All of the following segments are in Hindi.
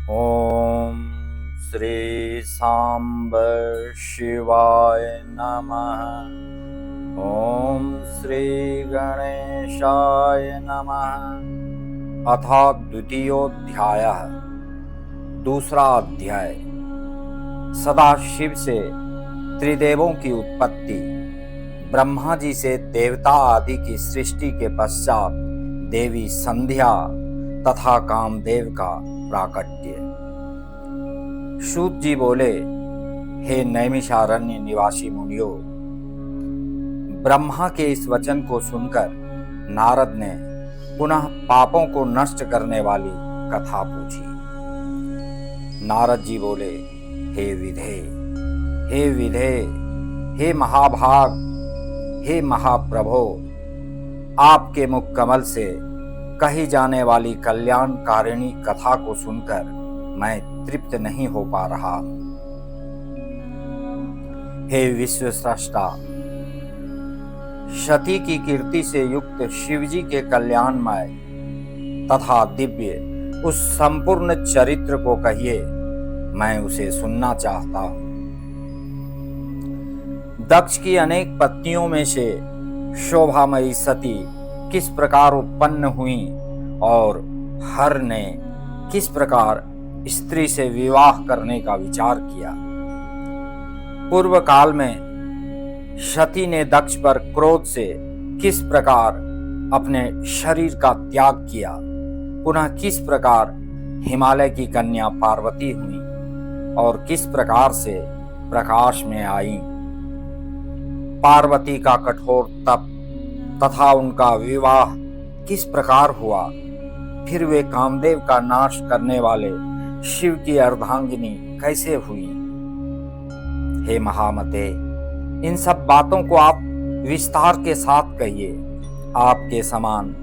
ओम श्री सांब शिवाय नमः। ओम श्री गणेशाय नमः। अथ द्वितीयोऽध्यायः। दूसरा अध्याय। सदाशिव से त्रिदेवों की उत्पत्ति। ब्रह्मा जी से देवता आदि की सृष्टि के पश्चात देवी संध्या तथा कामदेव का प्राकट्य। सूत जी बोले, हे नैमिषारण्य निवासी मुनियों, ब्रह्मा के इस वचन को सुनकर नारद ने पुनः पापों को नष्ट करने वाली कथा पूछी। नारद जी बोले, हे विधे, हे विधे, हे महाभाग, हे महाप्रभो, आपके मुख कमल से कही जाने वाली कल्याणकारिणी कथा को सुनकर मैं तृप्त नहीं हो पा रहा। हे विश्वस्रष्टा, शती की कीर्ति से युक्त शिवजी के कल्याणमय तथा दिव्य उस संपूर्ण चरित्र को कहिए, मैं उसे सुनना चाहता हूं। दक्ष की अनेक पत्नियों में से शोभामयी सती किस प्रकार उत्पन्न हुई और हर ने किस प्रकार स्त्री से विवाह करने का विचार किया। पूर्व काल में शती ने दक्ष पर क्रोध से किस प्रकार अपने शरीर का त्याग किया, पुनः किस प्रकार हिमालय की कन्या पार्वती हुई और किस प्रकार से प्रकाश में आई। पार्वती का कठोर तप तथा उनका विवाह किस प्रकार हुआ, फिर वे कामदेव का नाश करने वाले शिव की अर्धांगिनी कैसे हुई। हे महामते, इन सब बातों को आप विस्तार के साथ कहिए। आपके समान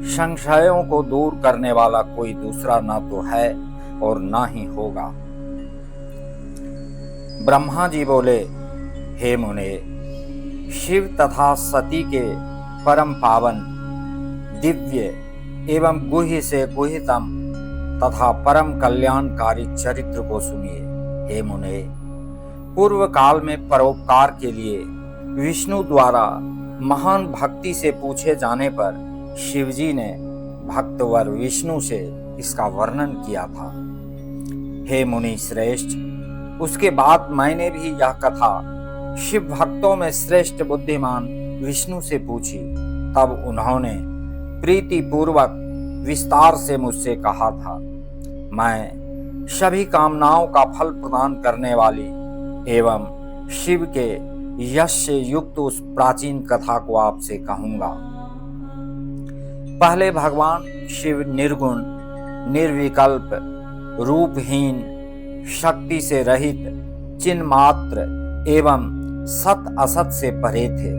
संशयों को दूर करने वाला कोई दूसरा ना तो है और ना ही होगा। ब्रह्मा जी बोले, हे मुने, शिव तथा सती के परम पावन, दिव्य एवं गुह्य से गुह्यतम तथा परम कल्याणकारी चरित्र को सुनिए। हे मुने, पूर्व काल में परोपकार के लिए विष्णु द्वारा महान भक्ति से पूछे जाने पर शिवजी ने भक्तवर विष्णु से इसका वर्णन किया था। हे मुनि श्रेष्ठ, उसके बाद मैंने भी यह कथा शिव भक्तों में श्रेष्ठ बुद्धिमान विष्णु से पूछी। तब उन्होंने प्रीति पूर्वक विस्तार से मुझसे कहा था, मैं सभी कामनाओं का फल प्रदान करने वाली एवं शिव के यश से युक्त उस प्राचीन कथा को आपसे कहूंगा। पहले भगवान शिव निर्गुण, निर्विकल्प, रूपहीन, शक्ति से रहित, चिन्ह मात्र एवं सत असत से परे थे।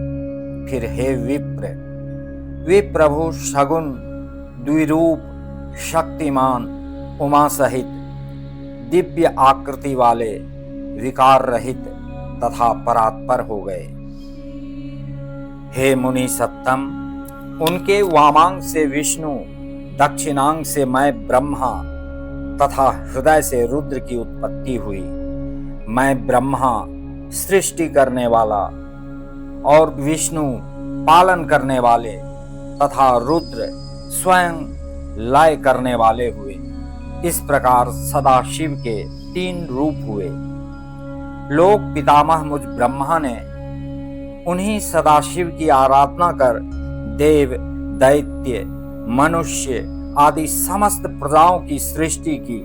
फिर हे विप्र, वे प्रभु सगुण, द्विरूप, शक्तिमान, उमा सहित, दिव्य आकृति वाले, विकार रहित तथा परात्पर हो गए। हे मुनि सत्तम, उनके वामांग से विष्णु, दक्षिणांग से मैं ब्रह्मा तथा हृदय से रुद्र की उत्पत्ति हुई। मैं ब्रह्मा सृष्टि करने वाला और विष्णु पालन करने वाले तथा रुद्र स्वयं लय करने वाले हुए। इस प्रकार सदाशिव के 3 रूप हुए। लोक पितामह मुझ ब्रह्मा ने उन्हीं सदाशिव की आराधना कर देव, दैत्य, मनुष्य आदि समस्त प्रजाओं की सृष्टि की।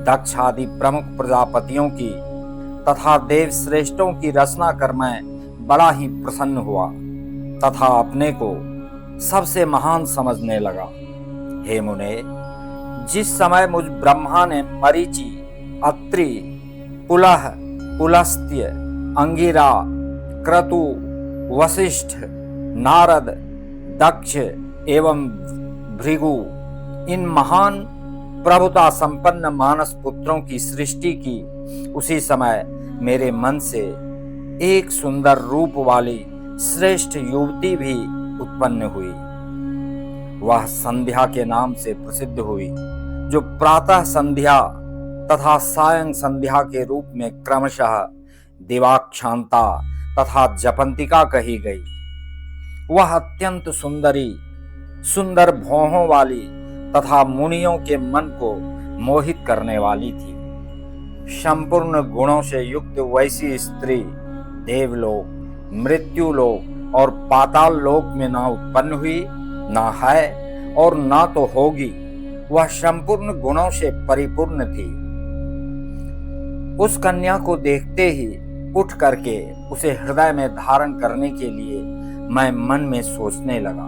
दक्ष आदि प्रमुख प्रजापतियों की तथा देव श्रेष्ठों की रचना कर मैं बड़ा ही प्रसन्न हुआ तथा अपने को सबसे महान समझने लगा। हे मुने, जिस समय मुझ ब्रह्मा ने मरीचि, अत्रि, पुलह, पुलस्त्य, अंगिरा, क्रतु, वशिष्ठ, नारद, दक्ष एवं भृगु इन महान प्रभुता संपन्न मानस पुत्रों की सृष्टि की, उसी समय मेरे मन से एक सुंदर रूप वाली श्रेष्ठ युवती भी उत्पन्न हुई। वह संध्या के नाम से प्रसिद्ध हुई जो प्रातः संध्या तथा सायं संध्या के रूप में क्रमशः दिवाक्षांता तथा जपंतिका कही गई, वह अत्यंत सुंदर भौहों वाली तथा मुनियों के मन को मोहित करने वाली थी। संपूर्ण गुणों से युक्त वैसी स्त्री देवलोक, मृत्युलोक और पाताल लोक में ना उत्पन्न हुई, ना है और ना तो होगी। वह संपूर्ण गुणों से परिपूर्ण थी। उस कन्या को देखते ही उठ करके उसे हृदय में धारण करने के लिए मैं मन में सोचने लगा।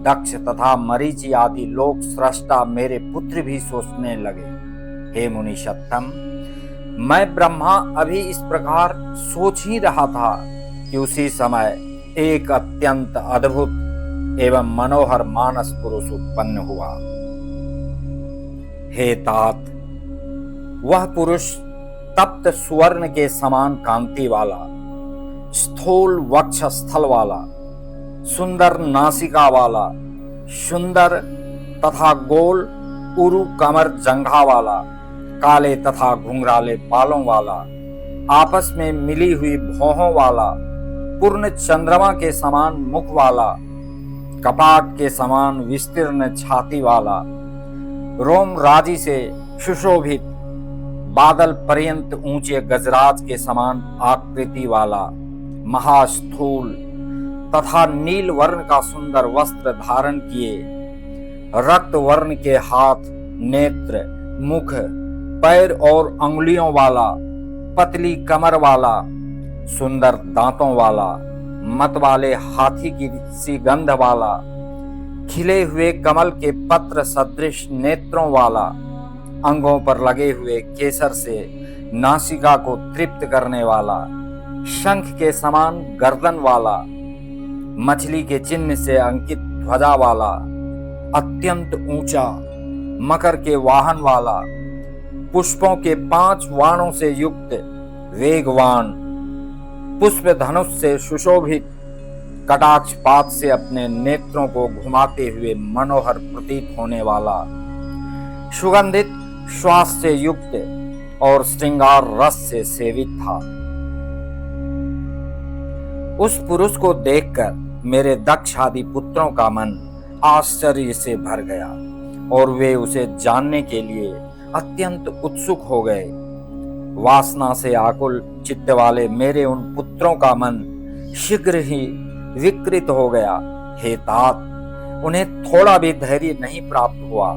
दक्ष तथा मरीचि आदि लोक सृष्टा मेरे पुत्र भी सोचने लगे, हे मुनिषत्तम, मैं ब्रह्मा अभी इस प्रकार सोच ही रहा था कि उसी समय एक अत्यंत अद्भुत एवं मनोहर मानस पुरुष उत्पन्न हुआ। हे तात, वह पुरुष तप्त सुवर्ण के समान कांति वाला, स्थूल वक्षस्थल वाला, सुंदर नासिका वाला, सुंदर तथा गोल उरु कमर जंघा वाला, काले तथा घुंघराले बालों वाला, आपस में मिली हुई भौहों वाला, पूर्ण चंद्रमा के समान मुख वाला, कपाट के समान विस्तीर्ण छाती वाला, रोम राजी से सुशोभित, बादल पर्यंत ऊंचे गजराज के समान आकृति वाला, महास्थूल तथा नील वर्ण का सुंदर वस्त्र धारण किए, रक्त वर्ण के हाथ, नेत्र, मुख, पैर और अंगुलियों वाला, पतली कमर वाला, सुंदर दांतों वाला, मत वाले हाथी की सी गंध वाला, खिले हुए कमल के पत्र सदृश नेत्रों वाला, अंगों पर लगे हुए केसर से नासिका को तृप्त करने वाला, शंख के समान गर्दन वाला, मछली के चिन्ह से अंकित ध्वजा वाला, अत्यंत ऊंचा, मकर के वाहन वाला, पुष्पों के 5 वाणों से युक्त, वेगवान, पुष्प धनुष से सुशोभित, कटाक्षपात से अपने नेत्रों को घुमाते हुए मनोहर प्रतीत होने वाला, सुगंधित श्वास से युक्त और श्रृंगार रस से सेवित था। उस पुरुष को देखकर मेरे दक्ष आदि पुत्रों का मन आश्चर्य से भर गया और वे उसे जानने के लिए अत्यंत उत्सुक हो गए। वासना से आकुल चित्त वाले मेरे उन पुत्रों का मन शीघ्र ही विकृत हो गया। हे तात, उन्हें थोड़ा भी धैर्य नहीं प्राप्त हुआ।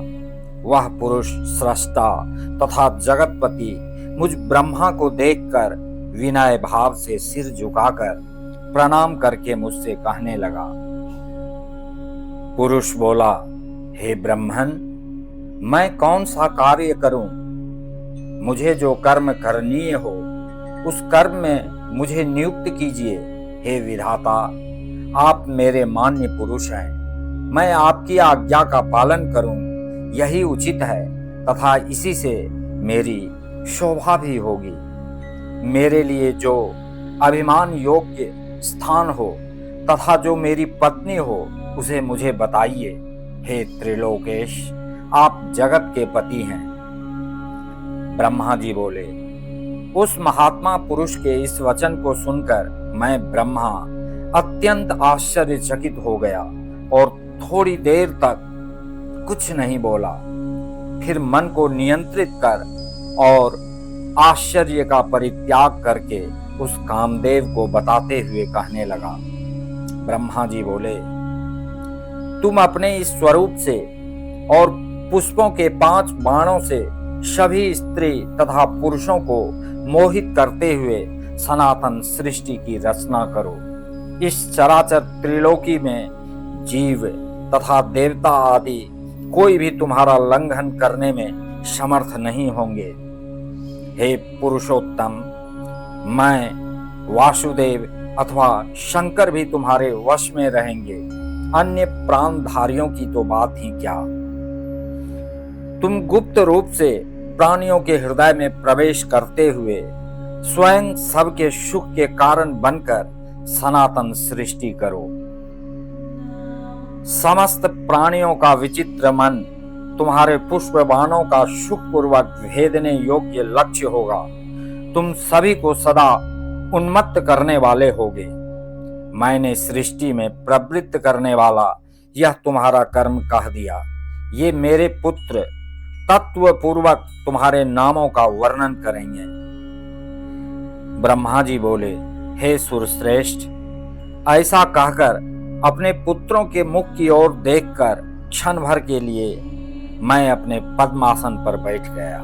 वह पुरुष सृष्टा तथा जगतपति मुझ ब्रह्मा को देखकर विनय भाव से सिर झुकाकर प्रणाम करके मुझसे कहने लगा। पुरुष बोला, हे ब्रह्मन, मैं कौन सा कार्य करूं? मुझे जो कर्म करनीय हो उस कर्म में मुझे नियुक्त कीजिए। हे विधाता, आप मेरे मान्य पुरुष हैं, मैं आपकी आज्ञा का पालन करूं, यही उचित है तथा इसी से मेरी शोभा भी होगी। मेरे लिए जो अभिमान योग्य स्थान हो तथा जो मेरी पत्नी हो उसे मुझे बताइए। हे त्रिलोकेश, आप जगत के पति हैं। ब्रह्मा जी बोले, उस महात्मा पुरुष के इस वचन को सुनकर मैं ब्रह्मा अत्यंत आश्चर्यचकित हो गया और थोड़ी देर तक कुछ नहीं बोला। फिर मन को नियंत्रित कर और आश्चर्य का परित्याग करके उस कामदेव को बताते हुए कहने लगा। ब्रह्मा जी बोले, तुम अपने इस स्वरूप से और पुष्पों के 5 बाणों से सभी स्त्री तथा पुरुषों को मोहित करते हुए सनातन सृष्टि की रचना करो। इस चराचर त्रिलोकी में जीव तथा देवता आदि कोई भी तुम्हारा लंघन करने में समर्थ नहीं होंगे। हे पुरुषोत्तम, मैं वासुदेव अथवा शंकर भी तुम्हारे वश में रहेंगे। अन्य प्राणधारियों की तो बात ही क्या। तुम गुप्त रूप से प्राणियों के हृदय में प्रवेश करते हुए स्वयं सबके सुख के कारण बनकर सनातन सृष्टि करो। समस्त प्राणियों का विचित्र मन तुम्हारे पुष्प बाणों का सुखपूर्वक भेदने योग्य लक्ष्य होगा। तुम सभी को सदा उन्मत्त करने वाले होगे। मैंने सृष्टि में प्रवृत्त करने वाला यह तुम्हारा कर्म कह दिया। ये मेरे पुत्र तत्वपूर्वक तुम्हारे नामों का वर्णन करेंगे। ब्रह्मा जी बोले, हे सुरश्रेष्ठ, ऐसा कहकर अपने पुत्रों के मुख की ओर देखकर क्षण भर के लिए मैं अपने पद्मासन पर बैठ गया।